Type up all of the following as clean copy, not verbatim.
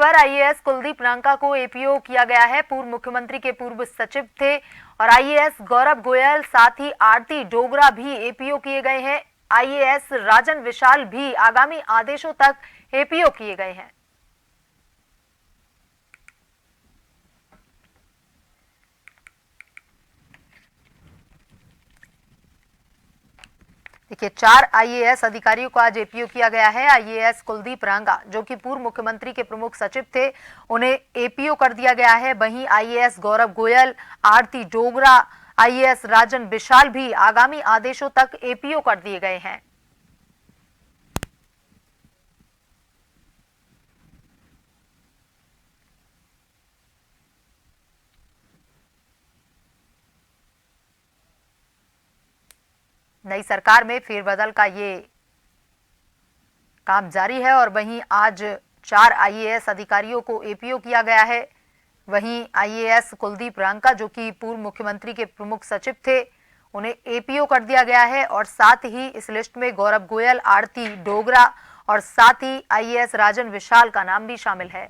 पर आईएएस कुलदीप नांका को एपीओ किया गया है। पूर्व मुख्यमंत्री के पूर्व सचिव थे और आईएएस गौरव गोयल साथ ही आरती डोगरा भी एपीओ किए गए हैं। आईएएस राजन विशाल भी आगामी आदेशों तक एपीओ किए गए हैं। देखिए, 4 आईएएस अधिकारियों को आज एपीओ किया गया है। आईएएस कुलदीप नांका जो कि पूर्व मुख्यमंत्री के प्रमुख सचिव थे, उन्हें एपीओ कर दिया गया है। वहीं आईएएस गौरव गोयल, आरती डोगरा, आईएएस राजन विशाल भी आगामी आदेशों तक एपीओ कर दिए गए हैं। नई सरकार में फेरबदल का ये काम जारी है और वहीं आज 4 आईएएस अधिकारियों को एपीओ किया गया है। वहीं आईएएस कुलदीप नांका जो कि पूर्व मुख्यमंत्री के प्रमुख सचिव थे, उन्हें एपीओ कर दिया गया है और साथ ही इस लिस्ट में गौरव गोयल, आरती डोगरा और साथ ही आईएएस राजन विशाल का नाम भी शामिल है।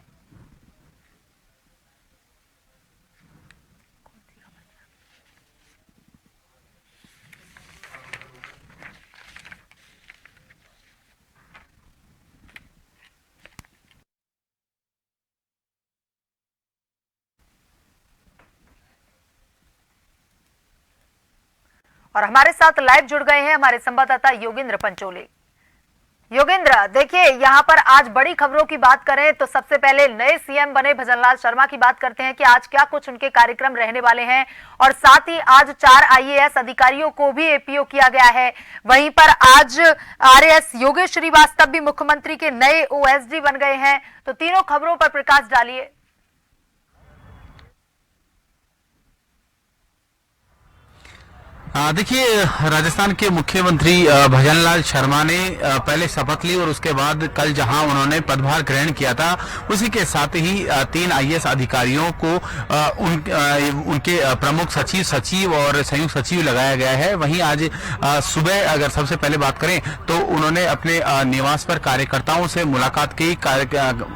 और हमारे साथ लाइव जुड़ गए हैं हमारे संवाददाता योगेंद्र पंचोले। योगेंद्र, देखिए, यहां पर आज बड़ी खबरों की बात करें तो सबसे पहले नए सीएम बने भजनलाल शर्मा की बात करते हैं कि आज क्या कुछ उनके कार्यक्रम रहने वाले हैं और साथ ही आज 4 आईएएस अधिकारियों को भी एपीओ किया गया है। वहीं पर आज आरएस योगेश श्रीवास्तव भी मुख्यमंत्री के नए ओएसडी बन गए हैं, तो तीनों खबरों पर प्रकाश डालिए। देखिए, राजस्थान के मुख्यमंत्री भजनलाल शर्मा ने पहले शपथ ली और उसके बाद कल जहां उन्होंने पदभार ग्रहण किया था, उसी के साथ ही 3 आईएएस अधिकारियों को उनके प्रमुख सचिव और संयुक्त सचिव लगाया गया है। वहीं आज सुबह अगर सबसे पहले बात करें तो उन्होंने अपने निवास पर कार्यकर्ताओं से मुलाकात की।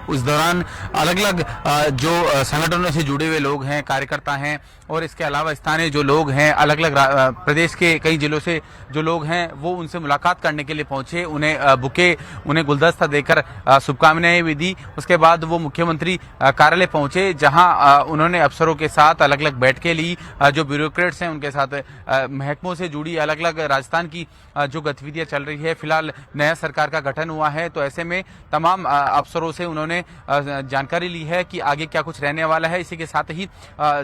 उस दौरान अलग अलग जो संगठनों से जुड़े हुए लोग हैं, कार्यकर्ता हैं और इसके अलावा स्थानीय जो लोग हैं, अलग अलग प्रदेश के कई जिलों से जो लोग हैं, वो उनसे मुलाकात करने के लिए पहुंचे। उन्हें बुके, उन्हें गुलदस्ता देकर शुभकामनाएं भी दी। उसके बाद वो मुख्यमंत्री कार्यालय पहुंचे, जहां उन्होंने अफसरों के साथ अलग अलग बैठकें ली। जो ब्यूरोक्रेट्स हैं उनके साथ महकमों से जुड़ी अलग अलग राजस्थान की जो गतिविधियां चल रही है। फिलहाल नया सरकार का गठन हुआ है, तो ऐसे में तमाम अफसरों से उन्होंने जानकारी ली है कि आगे क्या कुछ रहने वाला है। इसी के साथ ही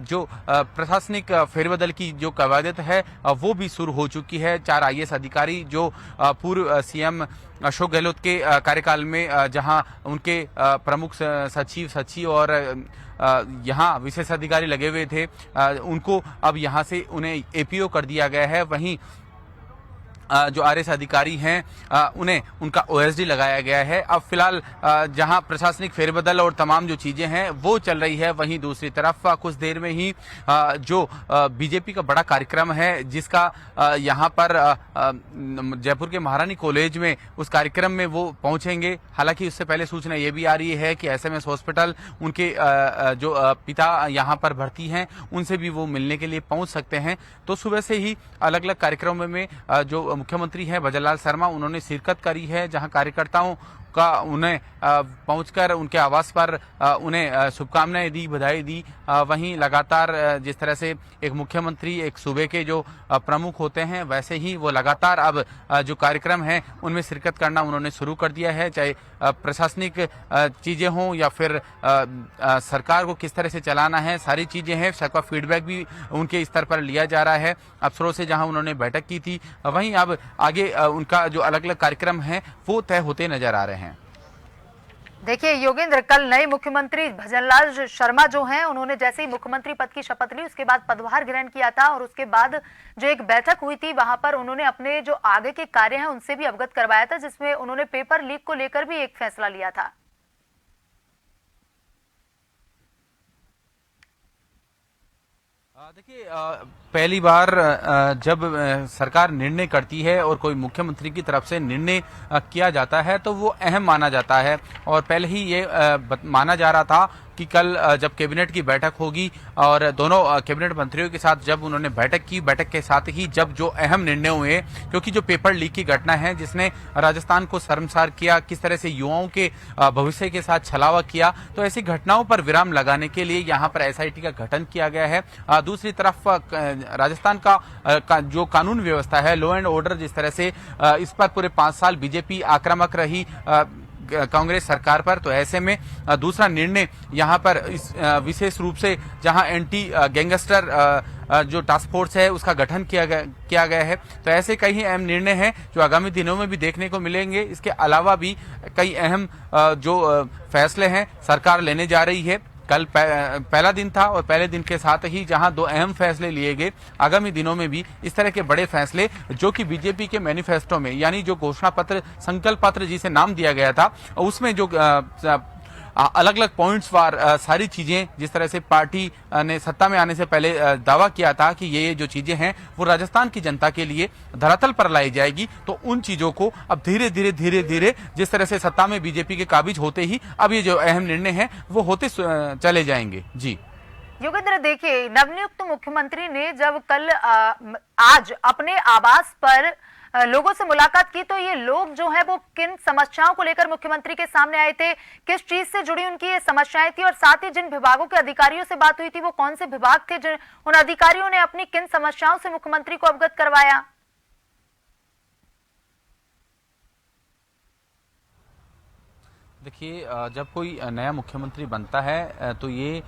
जो प्रशासनिक फेरबदल की जो कवायद है वो भी शुरू हो चुकी है। 4 आईएएस अधिकारी जो पूर्व सीएम अशोक गहलोत के कार्यकाल में जहां उनके प्रमुख सचिव और यहाँ विशेष अधिकारी लगे हुए थे, उनको अब यहाँ से उन्हें एपीओ कर दिया गया है। वहीं जो आरएस अधिकारी हैं उन्हें उनका ओएसडी लगाया गया है। अब फिलहाल जहां प्रशासनिक फेरबदल और तमाम जो चीजें हैं वो चल रही है, वहीं दूसरी तरफ कुछ देर में ही जो बीजेपी का बड़ा कार्यक्रम है, जिसका यहां पर जयपुर के महारानी कॉलेज में उस कार्यक्रम में वो पहुंचेंगे। हालांकि उससे पहले सूचना ये भी आ रही है कि एसएमएस हॉस्पिटल उनके जो पिता यहां पर भर्ती हैं, उनसे भी वो मिलने के लिए पहुंच सकते हैं। तो सुबह से ही अलग अलग कार्यक्रमों में जो मुख्यमंत्री हैं भजनलाल शर्मा, उन्होंने शिरकत करी है, जहां कार्यकर्ताओं का उन्हें पहुंचकर उनके आवास पर उन्हें शुभकामनाएं दी, बधाई दी। वहीं लगातार जिस तरह से एक मुख्यमंत्री एक सूबे के जो प्रमुख होते हैं, वैसे ही वो लगातार अब जो कार्यक्रम हैं उनमें शिरकत करना उन्होंने शुरू कर दिया है। चाहे प्रशासनिक चीजें हों या फिर सरकार को किस तरह से चलाना है, सारी चीजें हैं। सबका फीडबैक भी उनके स्तर पर लिया जा रहा है। अफसरों से जहां उन्होंने बैठक की थी, वहीं अब आगे उनका जो अलग अलग कार्यक्रम है वो तय होते नजर आ रहे हैं। देखिए योगेंद्र, कल नए मुख्यमंत्री भजनलाल शर्मा जो हैं, उन्होंने जैसे ही मुख्यमंत्री पद की शपथ ली, उसके बाद पदभार ग्रहण किया था और उसके बाद जो एक बैठक हुई थी, वहां पर उन्होंने अपने जो आगे के कार्य हैं उनसे भी अवगत करवाया था, जिसमें उन्होंने पेपर लीक को लेकर भी एक फैसला लिया था। देखिए, पहली बार जब सरकार निर्णय करती है और कोई मुख्यमंत्री की तरफ से निर्णय किया जाता है तो वो अहम माना जाता है। और पहले ही ये माना जा रहा था कि कल जब कैबिनेट की बैठक होगी और दोनों कैबिनेट मंत्रियों के साथ जब उन्होंने बैठक की, बैठक के साथ ही जब जो अहम निर्णय हुए, क्योंकि जो पेपर लीक की घटना है जिसने राजस्थान को शर्मसार किया, किस तरह से युवाओं के भविष्य के साथ छलावा किया, तो ऐसी घटनाओं पर विराम लगाने के लिए यहाँ पर एसआईटी का गठन किया गया है। दूसरी तरफ राजस्थान का जो कानून व्यवस्था है, लॉ एंड ऑर्डर, जिस तरह से इस पर पूरे 5 साल बीजेपी आक्रामक रही कांग्रेस सरकार पर, तो ऐसे में दूसरा निर्णय यहाँ पर इस विशेष रूप से जहाँ एंटी गैंगस्टर जो टास्क फोर्स है उसका गठन किया गया है। तो ऐसे कई अहम निर्णय हैं जो आगामी दिनों में भी देखने को मिलेंगे। इसके अलावा भी कई अहम जो फैसले हैं सरकार लेने जा रही है। कल पहला दिन था और पहले दिन के साथ ही जहां 2 अहम फैसले लिए गए, आगामी दिनों में भी इस तरह के बड़े फैसले जो कि बीजेपी के मैनिफेस्टो में, यानी जो घोषणा पत्र, संकल्प पत्र जिसे नाम दिया गया था, उसमें जो अलग अलग पॉइंट्स वार सारी चीजें, जिस तरह से पार्टी ने सत्ता में आने से पहले दावा किया था कि ये जो चीजें हैं वो राजस्थान की जनता के लिए धरातल पर लाई जाएगी, तो उन चीजों को अब धीरे धीरे जिस तरह से सत्ता में बीजेपी के काबिज होते ही अब ये जो अहम निर्णय हैं वो होते चले जाएंगे। जी योगेंद्र, देखिए, नवनियुक्त मुख्यमंत्री ने जब कल आज अपने आवास पर लोगों से मुलाकात की, तो ये लोग जो है वो किन समस्याओं को लेकर मुख्यमंत्री के सामने आए थे, किस चीज से जुड़ी उनकी ये समस्याएं थी, और साथ ही जिन विभागों के अधिकारियों से बात हुई थी वो कौन से विभाग थे, जिन उन अधिकारियों ने अपनी किन समस्याओं से मुख्यमंत्री को अवगत करवाया? देखिए, जब कोई नया मुख्यमंत्री बनता है तो ये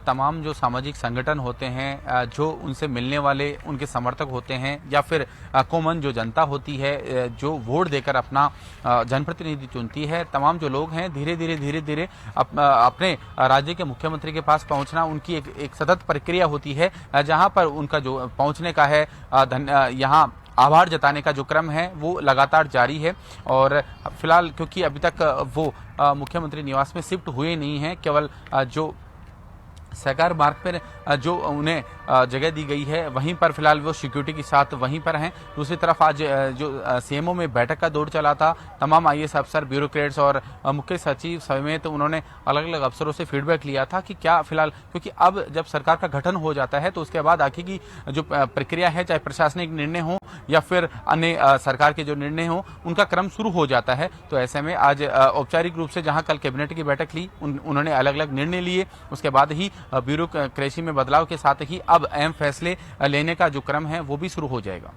तमाम जो सामाजिक संगठन होते हैं, जो उनसे मिलने वाले उनके समर्थक होते हैं, या फिर कॉमन जो जनता होती है जो वोट देकर अपना जनप्रतिनिधि चुनती है, तमाम जो लोग हैं धीरे धीरे अपने राज्य के मुख्यमंत्री के पास पहुंचना उनकी एक सतत प्रक्रिया होती है, जहां पर उनका जो पहुंचने का है यहाँ आभार जताने का जो क्रम है वो लगातार जारी है। और फिलहाल क्योंकि अभी तक वो मुख्यमंत्री निवास में शिफ्ट हुए नहीं हैं, केवल जो सहकार मार्ग पर जो उन्हें जगह दी गई है वहीं पर फिलहाल वो सिक्योरिटी के साथ वहीं पर हैं। दूसरी तरफ आज जो सीएमओ में बैठक का दौर चला था, तमाम आईएएस अफसर, ब्यूरोक्रेट्स और मुख्य सचिव समेत उन्होंने अलग अलग अफसरों से फीडबैक लिया था कि क्या फिलहाल, क्योंकि अब जब सरकार का गठन हो जाता है तो उसके बाद आगे की जो प्रक्रिया है, चाहे प्रशासनिक निर्णय हो या फिर अन्य सरकार के जो निर्णय हो, उनका क्रम शुरू हो जाता है। तो ऐसे में आज औपचारिक रूप से जहां कल कैबिनेट की बैठक ली, उन्होंने अलग अलग निर्णय लिए, उसके बाद ही ब्यूरोक्रेसी में बदलाव के साथ ही अब अहम फैसले लेने का जो क्रम है वो भी शुरू हो जाएगा।